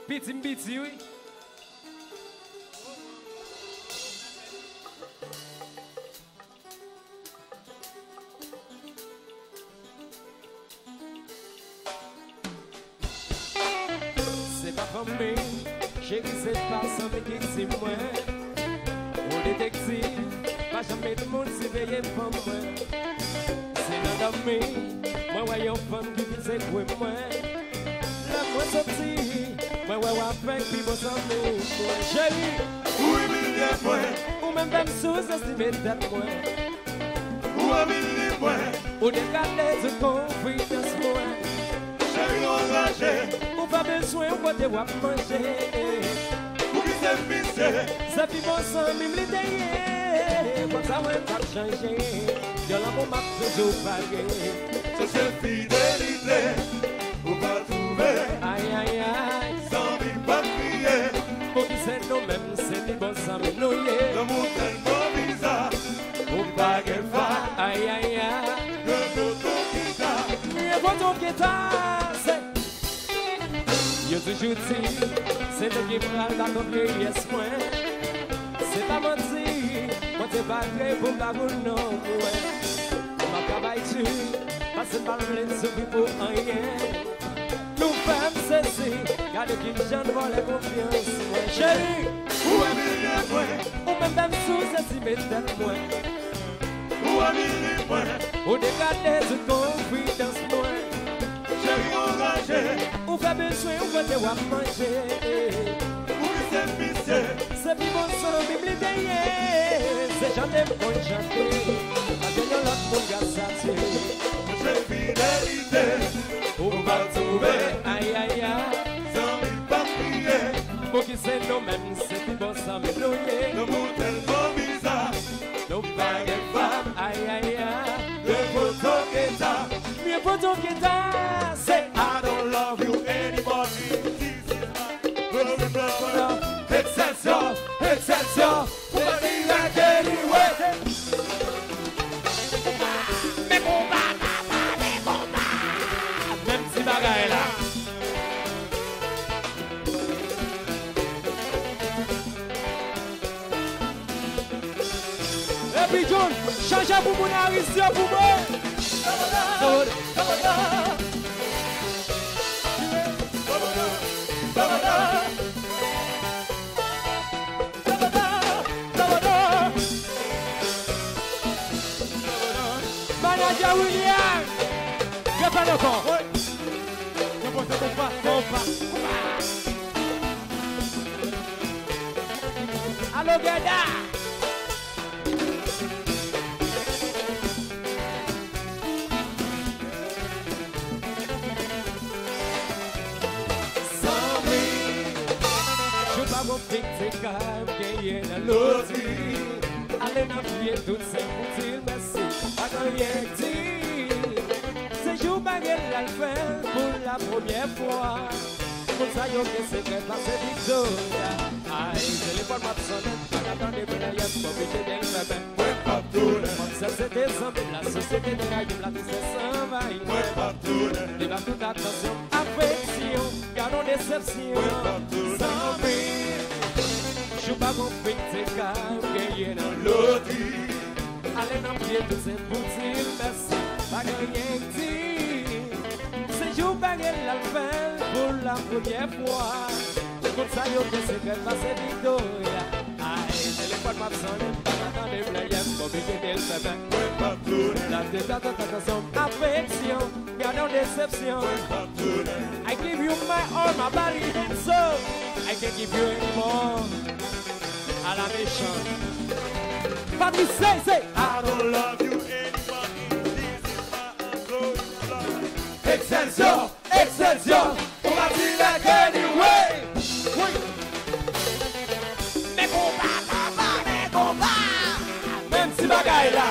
Petit, oui. C'est pas comme moi, chérie, c'est pas ça, mais qui c'est moi. On détective, pas jamais de monde s'y veille pour moi. C'est dans moi, moi voyons femme qui disait quoi moi. La moi sorti, moi ouais avec puis bon sang chérie. Oui, millième moi. Ou même sous-estimer tête moi. Ou un millième moi. Ou décaler de confiance moi. Chérie, engagé. Ou pas besoin ou de manger. Ou qui s'est pissé. Ça fait bon sang, même les déliés. Comme ça, ouais, pas changer. De l'amour m'a toujours pagué. C'est fidélité. Ou pas trouver. Aïe, aïe, aïe. Sans vie pas crier. Pour qui c'est nous-mêmes, c'est des bons sang, mais nous y est. L'amour tellement bizarre. Ou pas qu'elle va. Aïe, aïe, aïe. Le photo qui t'a. Le photo qui t'a. Yo toujours dit, c'est le qui prend la coquille, yes, moi. C'est pas menti, moi t'es pas gré pour la boule, non, ouais. Ma travail tu, passe par le souffle pour rien. Nous femmes, c'est si, car qui j'en vois la confiance, ouais. Chérie, Ou un millième moi. ou même sous-estimer tête, moi. Ou un millième moi. Ou dégager de confidence, moi. Chérie, engagé. Ou pas besoin, ou pas de manger. Ou qui s'est pissé. C'est plus bon sang, même les déliés. C'est chanter pour chanter. Pas de l'autre pour gasser. C'est fidélité. Ou pas trouver. Aïe, aïe, aïe. Sans vie pas crier. Pour qui c'est nous-mêmes, c'est plus bon sang, mais nous y est. L'amour tellement bizarre. Nous pas de femmes. Aïe, aïe, aïe. Le photo qui t'a. Mieux pour ton qui t'a. C'est I don't love you anymore. This is my brother. Exception, exception. Pour pas dire anyway. Mais combat, mais combat. Même si bagaille là. Et puis John, change pour mon aristio pour moi. Manager William, que pas encore. Allô Gada. Fixe calme, gagner la loterie. Allez n'oublier toutes ces foutiles, merci. Pas qu'un rien dit. C'est jour baguette l'alpha pour la première fois. Pour ça, y'a que c'est fait passer Victoria. Aïe, c'est les bonnes matsonnettes. Pas qu'attendre pour la yette, pour que j'ai des femmes. Ouais, pas tout. Comme ça, c'était simple. La société de la gueule, la tristesse s'envahit. Ouais, pas tout. Les va toute attention, affection, gardons déception. Sans prix. Je pas compris que c'est calme, gagner dans l'autre. Allez dans pied de ces boutiques, merci, pas rien dit. C'est jour baguette l'alpha pour la première fois. Comme ça, y'a que c'est fait passer Victoria. Aïe, c'est les potes m'absonnent, pas d'attendre de blagues, pour que j'ai des femmes. Ouais, pas tout. La tête attention, affection, gardons déception. Ouais, pas tout. I give you my all, my body and soul. I can't give you anymore. À la méchante. Papi, say. I don't love you anymore. This is my ongoing love. Excelsior, excelsior. On va dire anyway. Oui. Mais combat. Même si bagaille là.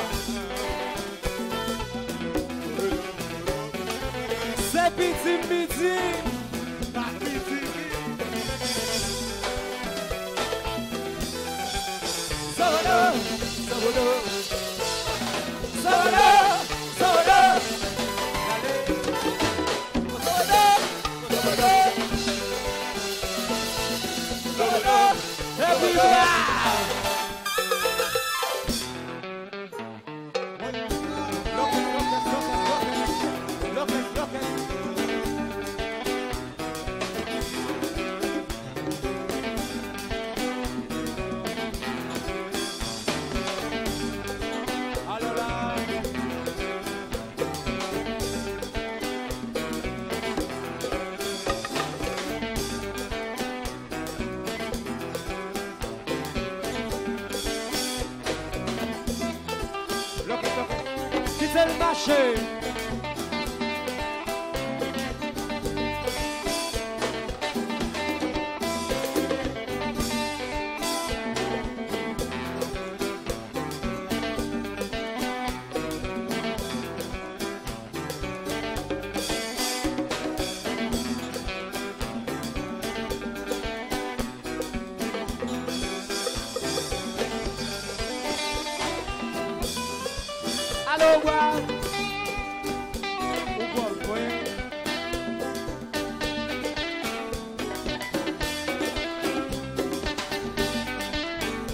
C'est petit. c'est le marché. Allô, wow.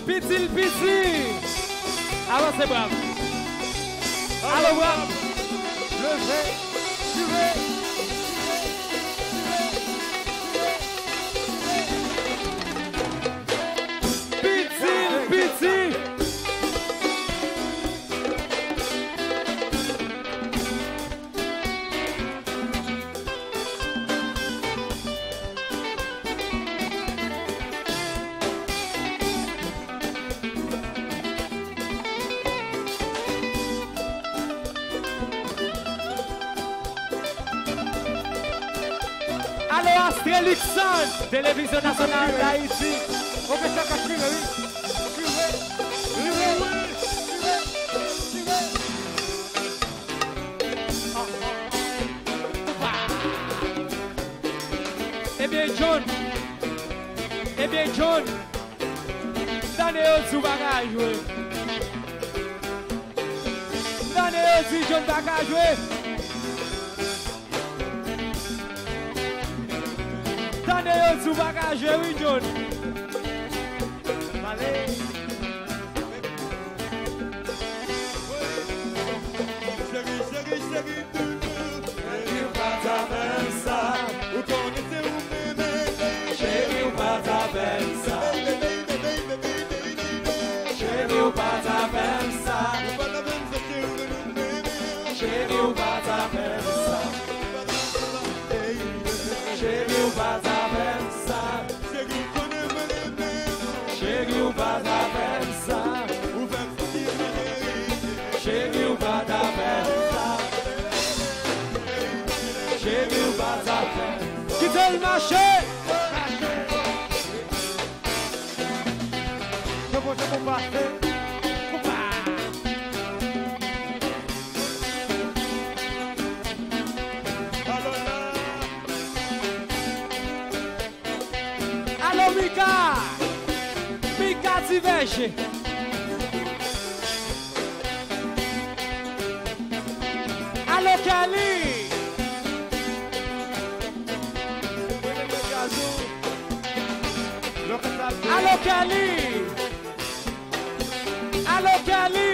Petit, petit. Avancez, bravo. Allô, bravo. Petit, petit. Allô, Astrelixon, Télévision nationale d'Haïti. On fait ça cacher, oui. Eh bien, John, Daniel sous bagage, oui. Daniel dit John bagage, oui. Daniel sous bagage, oui, John. Allez. Quittez le marché. Je vous passer. Allô, Mika. Mika Tiveche. Allô, Kali. Allô, Kali. Allô, Kali.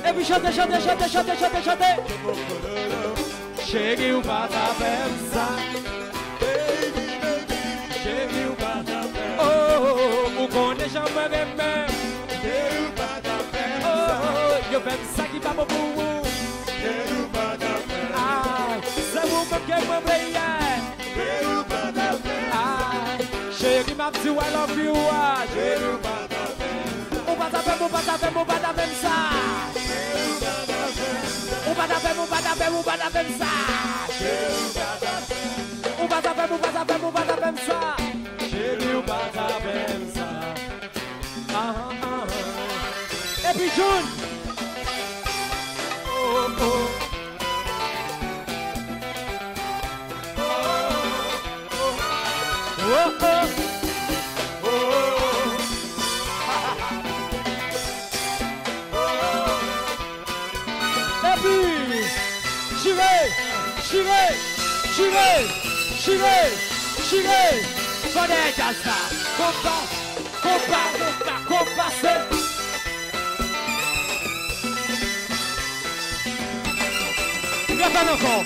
Et puis chantez, chantez, chantez, chantez, chantez, chantez. Cheguei o Batapensa. Cheguei o Batapensa. Oh, o Conde já me remé. Cheguei o Batapensa. Oh, eu penso que vai pro bumbum. Cheguei o Batapensa. Ah, sabe o que é uma breia? Cheguei o Batapensa. Cheguei ma petit I love you. Cheguei o Batapensa. O Batapensa, o Batapensa, o Batapensa. O Batapensa, o Batapensa, o Batapensa. O Batapensa, o Batapensa, o Batapensa. Cheguei o Batapensa. Et puis June. Oh, oh. Oh, oh. Chiré, Bonnet Jasta, compas, Gravando encore.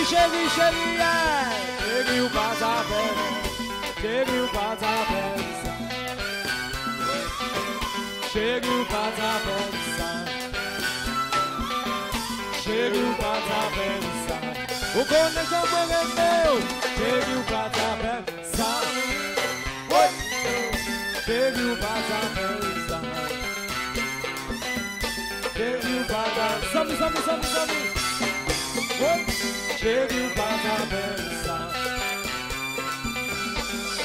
Chérie, cheguei o Batapensa, cheguei o Batapensa. Chérie ou pas ta peine ça. Chérie ou pas ta peine ça. Vous connaissez son bon réveil. Chérie ou pas ta peine ça. Chérie ou pas ta peine ça. Chérie ou pas ta peine ça. Chérie ou pas ta peine ça.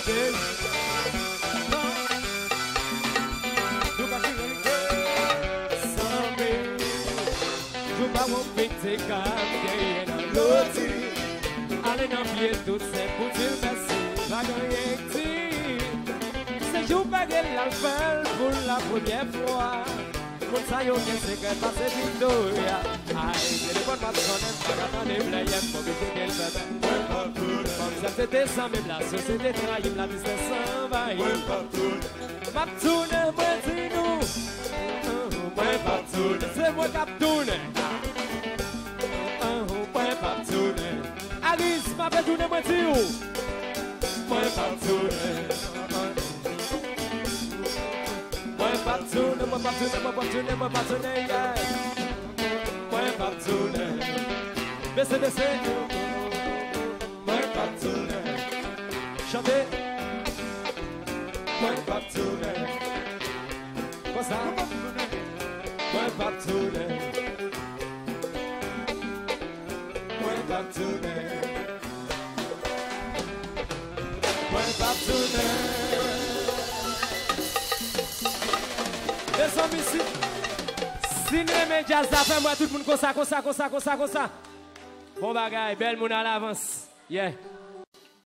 Chérie. C'est comme gagner dans l'autre. Allez dans pied tout c'est pour te passer. Va gagner c'est jour pas de l'alpha pour la première fois. Mon saillot c'est que passer Victoria. Aïe, c'est le bon patron, pas qu'attendre les blagues pour que tu qu'elle fasse. Comme ça c'était sans même la société trahie, la business s'envahit. Ma tourne, moi c'est nous. Moi pas tourne, c'est moi qui tourne. Alice, ma belle tourne, moi tu moi pas tourne. Moi pas tourne, moi pas tourne, moi pas tourne, moi pas tourne, moi pas tourne. Baissez, baissez. Moi pas tourne. Chantez. Moi pas tourne. Quoi ça? Moi pas tourne. Moi pas tourne. Descends ici. Cinéma jazz fait moi tout le monde comme ça. Bon bagaille, belle moun à l'avance. Yeah.